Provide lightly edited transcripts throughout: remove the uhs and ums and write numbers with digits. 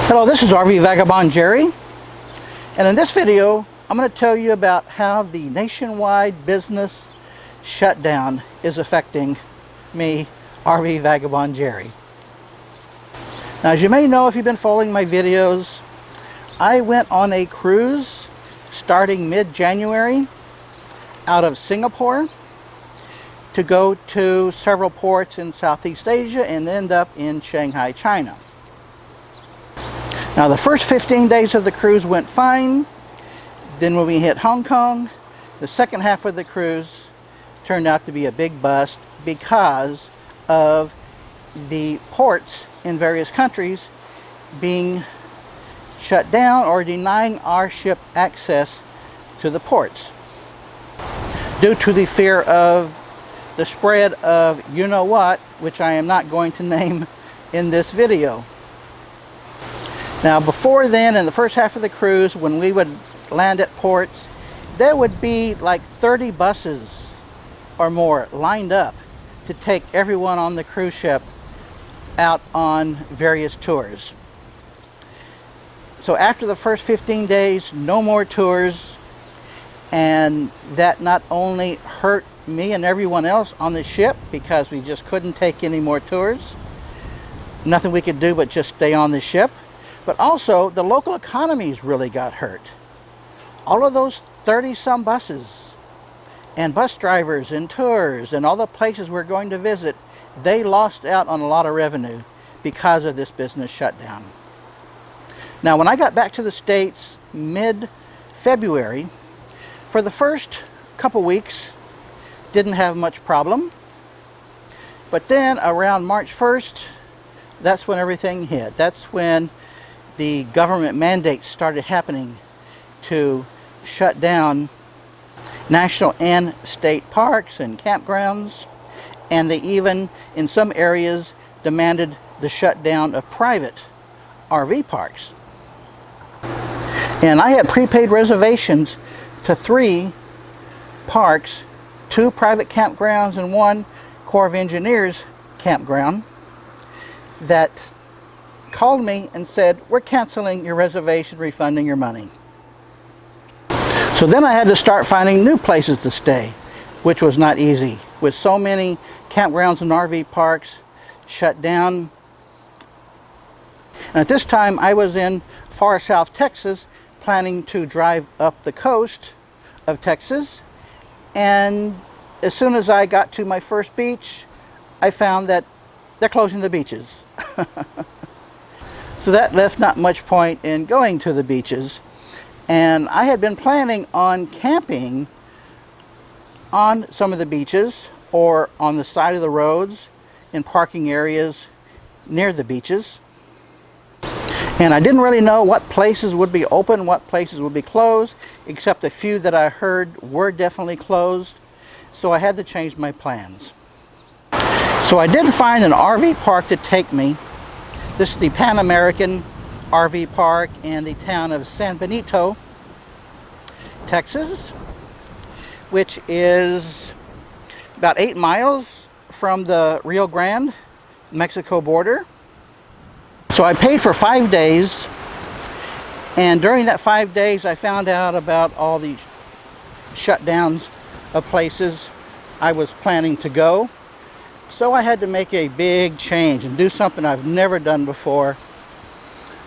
Hello, this is RV Vagabond Jerry, and in this video I'm going to tell you about how the nationwide business shutdown is affecting me, RV Vagabond Jerry. Now, as you may know if you've been following my videos, I went on a cruise starting mid-January out of Singapore to go to several ports in Southeast Asia and end up in Shanghai, China. Now, the first 15 days of the cruise went fine. Then when we hit Hong Kong, the second half of the cruise turned out to be a big bust because of the ports in various countries being shut down or denying our ship access to the ports due to the fear of the spread of you-know-what, which I am not going to name in this video. Now, before then, in the first half of the cruise, when we would land at ports, there would be like 30 buses or more lined up to take everyone on the cruise ship out on various tours. So after the first 15 days, no more tours, and that not only hurt me and everyone else on the ship because we just couldn't take any more tours. Nothing we could do but just stay on the ship. But also, the local economies really got hurt. All of those 30-some buses and bus drivers and tours and all the places we're going to visit, they lost out on a lot of revenue because of this business shutdown. Now, when I got back to the States mid-February, for the first couple weeks, didn't have much problem. But then around March 1st, that's when everything hit. That's when the government mandates started happening to shut down national and state parks and campgrounds, and they even, in some areas, demanded the shutdown of private RV parks. And I had prepaid reservations to 3 parks, 2 private campgrounds and 1 Corps of Engineers campground, that called me and said, "We're canceling your reservation, refunding your money." So then I had to start finding new places to stay, which was not easy. With so many campgrounds and RV parks shut down. And at this time I was in far south Texas, planning to drive up the coast of Texas. And as soon as I got to my first beach, I found that they're closing the beaches. So that left not much point in going to the beaches. And I had been planning on camping on some of the beaches or on the side of the roads in parking areas near the beaches. And I didn't really know what places would be open, what places would be closed, except the few that I heard were definitely closed. So I had to change my plans. So I did find an RV park to take me. This is the Pan American RV Park in the town of San Benito, Texas, which is about 8 miles from the Rio Grande, Mexico border. So I paid for 5 days, and during that 5 days I found out about all the shutdowns of places I was planning to go. So I had to make a big change and do something I've never done before.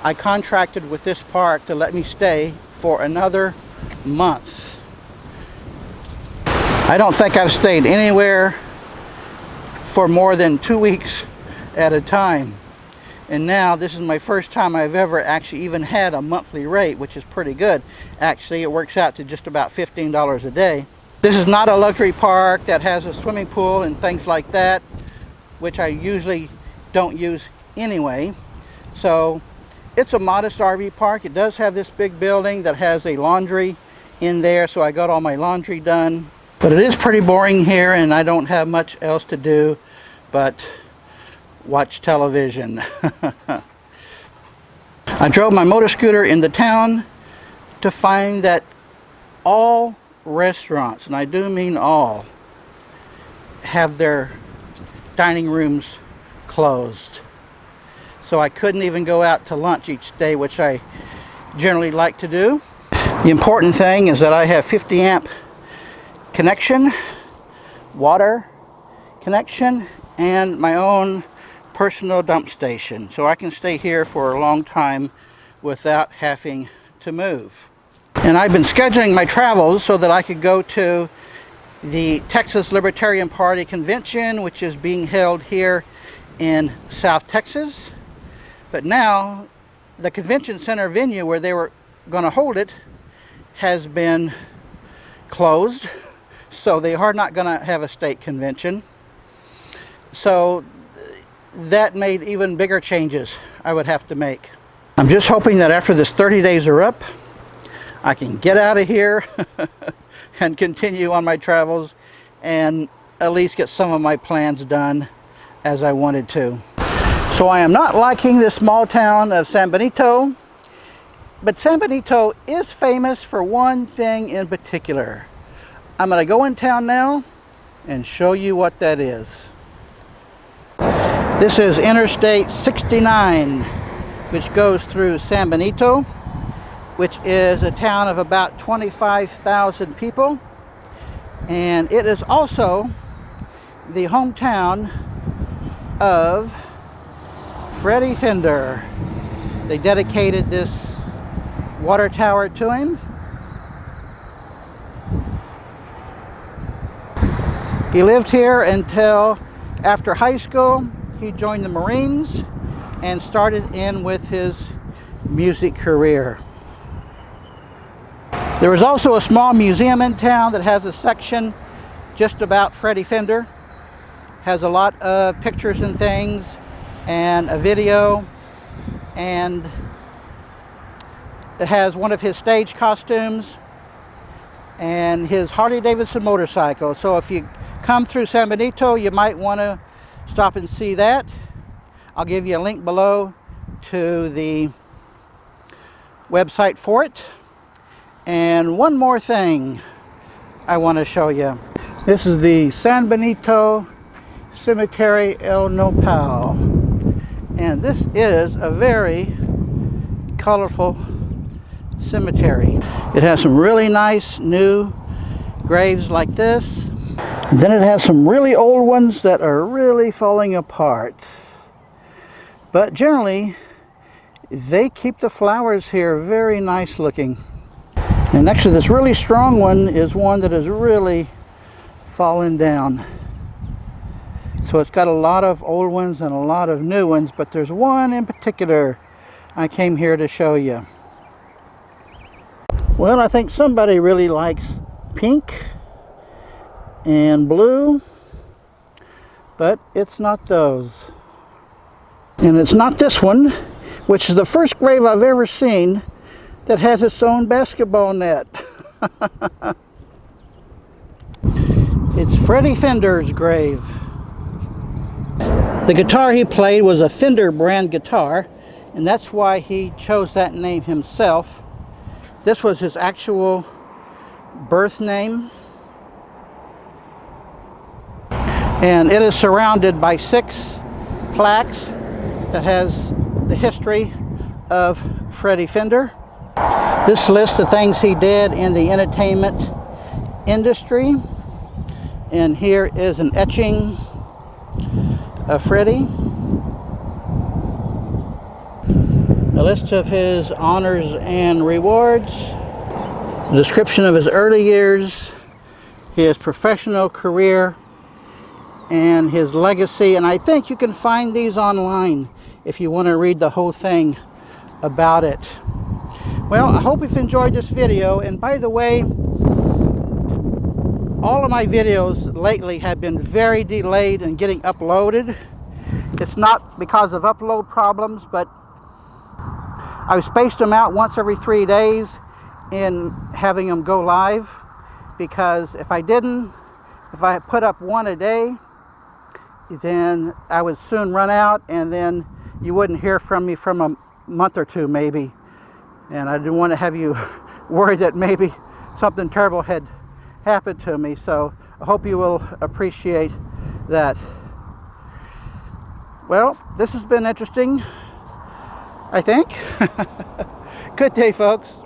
I contracted with this park to let me stay for another month. I don't think I've stayed anywhere for more than 2 weeks at a time. And now this is my first time I've ever actually even had a monthly rate, which is pretty good. Actually, it works out to just about $15 a day. This is not a luxury park that has a swimming pool and things like that, which I usually don't use anyway. So it's a modest RV park. It does have this big building that has a laundry in there, so I got all my laundry done. But it is pretty boring here, and I don't have much else to do but watch television. I drove my motor scooter in the town to find that all restaurants, and I do mean all, have their dining rooms closed. So so I couldn't even go out to lunch each day, which I generally like to do. The important thing is that I have 50 amp connection, water connection, and my own personal dump station, so I can stay here for a long time without having to move. And I've been scheduling my travels so that I could go to the Texas Libertarian Party convention, which is being held here in South Texas. But now the convention center venue where they were going to hold it has been closed, so they are not going to have a state convention. So that made even bigger changes I would have to make. I'm just hoping that after this 30 days are up, I can get out of here and continue on my travels and at least get some of my plans done as I wanted to. So I am not liking this small town of San Benito, but San Benito is famous for one thing in particular. I'm going to go in town now and show you what that is. This is Interstate 69, which goes through San Benito, which is a town of about 25,000 people. And it is also the hometown of Freddie Fender. They dedicated this water tower to him. He lived here until after high school. He joined the Marines and started in with his music career. There is also a small museum in town that has a section just about Freddie Fender. Has a lot of pictures and things and a video, and it has one of his stage costumes and his Harley Davidson motorcycle. So if you come through San Benito, you might want to stop and see that. I'll give you a link below to the website for it. And one more thing I want to show you. This is the San Benito Cemetery El Nopal. And this is a very colorful cemetery. It has some really nice new graves like this. Then it has some really old ones that are really falling apart. But generally, they keep the flowers here very nice looking. And next to this really strong one is one that is really fallen down. So it's got a lot of old ones and a lot of new ones, but there's one in particular I came here to show you. Well, I think somebody really likes pink and blue, but it's not those. And it's not this one, which is the first grave I've ever seen that has its own basketball net. It's Freddie Fender's grave. The guitar he played was a Fender brand guitar, and that's why he chose that name himself. This was his actual birth name. And it is surrounded by 6 plaques that has the history of Freddie Fender. This lists the things he did in the entertainment industry. And here is an etching of Freddie. A list of his honors and rewards. A description of his early years, his professional career, and his legacy. And I think you can find these online if you want to read the whole thing about it. Well, I hope you've enjoyed this video. And by the way, all of my videos lately have been very delayed in getting uploaded. It's not because of upload problems, but I've spaced them out once every 3 days in having them go live, because if I put up one a day, then I would soon run out, and then you wouldn't hear from me from a month or two maybe. And I didn't want to have you worried that maybe something terrible had happened to me. So I hope you will appreciate that. Well, this has been interesting. I think. Good day, folks.